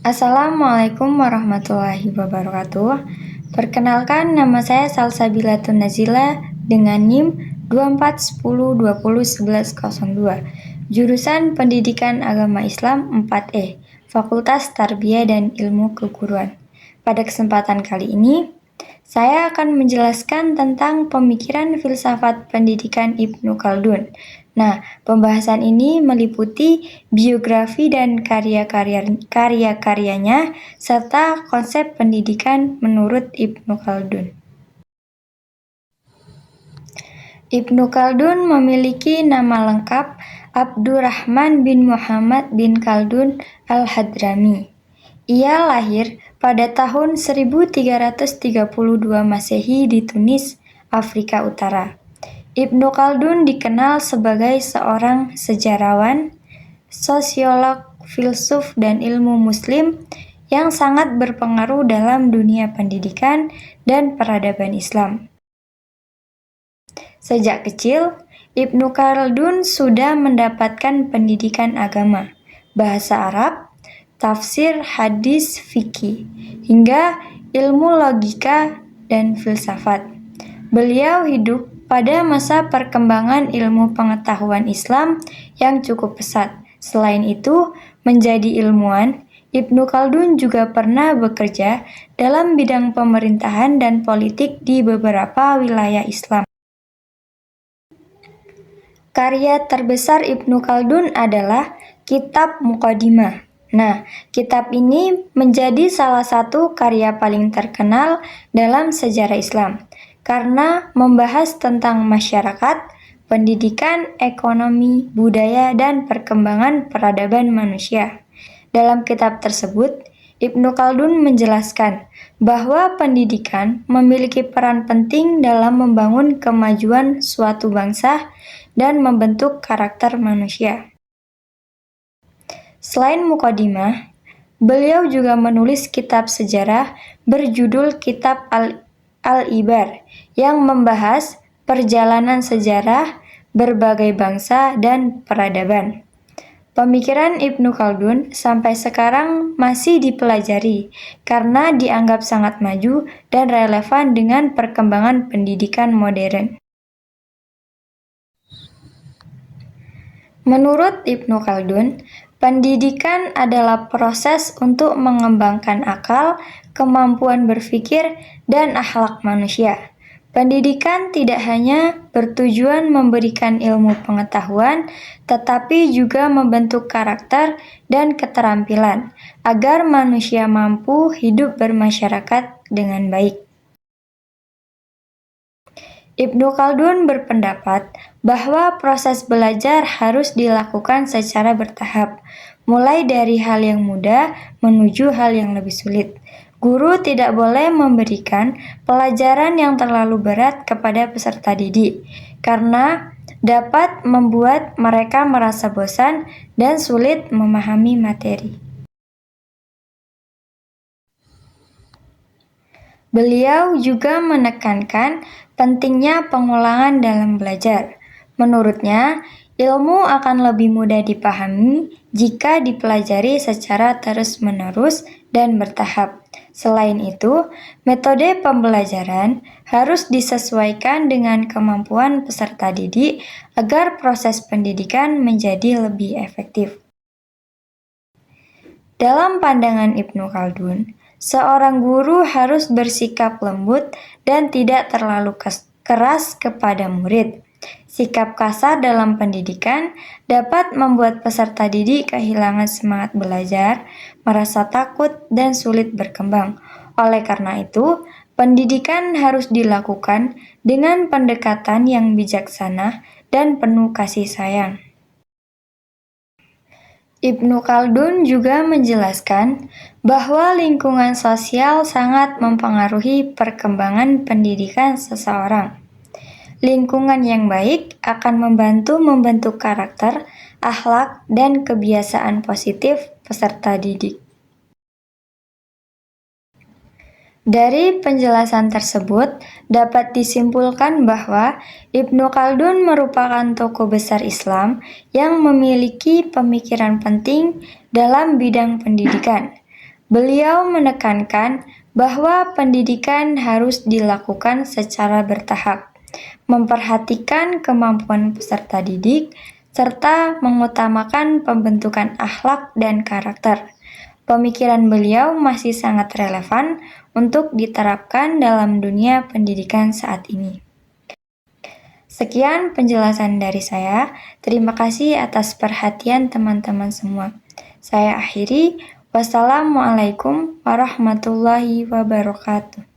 Assalamualaikum warahmatullahi wabarakatuh. Perkenalkan, nama saya Salsabilatun Nazila dengan NIM 2410201102, jurusan Pendidikan Agama Islam 4E, Fakultas Tarbiyah dan Ilmu Keguruan. Pada kesempatan kali ini, saya akan menjelaskan tentang pemikiran filsafat pendidikan Ibnu Khaldun. Nah, pembahasan ini meliputi biografi dan karya-karyanya serta konsep pendidikan menurut Ibnu Khaldun. Ibnu Khaldun memiliki nama lengkap Abdurrahman bin Muhammad bin Khaldun Al-Hadrami. Ia lahir pada tahun 1332 Masehi di Tunis, Afrika Utara. Ibnu Khaldun dikenal sebagai seorang sejarawan, sosiolog, filsuf, dan ilmu muslim yang sangat berpengaruh dalam dunia pendidikan dan peradaban Islam. Sejak kecil, Ibnu Khaldun sudah mendapatkan pendidikan agama, bahasa Arab, tafsir, hadis, fikih, hingga ilmu logika dan filsafat. Beliau hidup pada masa perkembangan ilmu pengetahuan Islam yang cukup pesat. Selain itu, menjadi ilmuwan, Ibnu Khaldun juga pernah bekerja dalam bidang pemerintahan dan politik di beberapa wilayah Islam. Karya terbesar Ibnu Khaldun adalah Kitab Muqaddimah. Nah, kitab ini menjadi salah satu karya paling terkenal dalam sejarah Islam karena membahas tentang masyarakat, pendidikan, ekonomi, budaya, dan perkembangan peradaban manusia. Dalam kitab tersebut, Ibnu Khaldun menjelaskan bahwa pendidikan memiliki peran penting dalam membangun kemajuan suatu bangsa dan membentuk karakter manusia. Selain Muqaddimah, beliau juga menulis kitab sejarah berjudul Kitab Al-Ibar yang membahas perjalanan sejarah berbagai bangsa dan peradaban. Pemikiran Ibnu Khaldun sampai sekarang masih dipelajari karena dianggap sangat maju dan relevan dengan perkembangan pendidikan modern. Menurut Ibnu Khaldun, pendidikan adalah proses untuk mengembangkan akal, kemampuan berpikir, dan akhlak manusia. Pendidikan tidak hanya bertujuan memberikan ilmu pengetahuan, tetapi juga membentuk karakter dan keterampilan agar manusia mampu hidup bermasyarakat dengan baik. Ibnu Khaldun berpendapat bahwa proses belajar harus dilakukan secara bertahap, mulai dari hal yang mudah menuju hal yang lebih sulit. Guru tidak boleh memberikan pelajaran yang terlalu berat kepada peserta didik, karena dapat membuat mereka merasa bosan dan sulit memahami materi. Beliau juga menekankan pentingnya pengulangan dalam belajar. Menurutnya, ilmu akan lebih mudah dipahami jika dipelajari secara terus-menerus dan bertahap. Selain itu, metode pembelajaran harus disesuaikan dengan kemampuan peserta didik agar proses pendidikan menjadi lebih efektif. Dalam pandangan Ibnu Khaldun, seorang guru harus bersikap lembut dan tidak terlalu keras kepada murid. Sikap kasar dalam pendidikan dapat membuat peserta didik kehilangan semangat belajar, merasa takut, dan sulit berkembang. Oleh karena itu, pendidikan harus dilakukan dengan pendekatan yang bijaksana dan penuh kasih sayang. Ibnu Khaldun juga menjelaskan bahwa lingkungan sosial sangat mempengaruhi perkembangan pendidikan seseorang. Lingkungan yang baik akan membantu membentuk karakter, akhlak, dan kebiasaan positif peserta didik. Dari penjelasan tersebut, dapat disimpulkan bahwa Ibnu Khaldun merupakan tokoh besar Islam yang memiliki pemikiran penting dalam bidang pendidikan. Beliau menekankan bahwa pendidikan harus dilakukan secara bertahap, memperhatikan kemampuan peserta didik, serta mengutamakan pembentukan akhlak dan karakter. Pemikiran beliau masih sangat relevan untuk diterapkan dalam dunia pendidikan saat ini. Sekian penjelasan dari saya. Terima kasih atas perhatian teman-teman semua. Saya akhiri. Wassalamualaikum warahmatullahi wabarakatuh.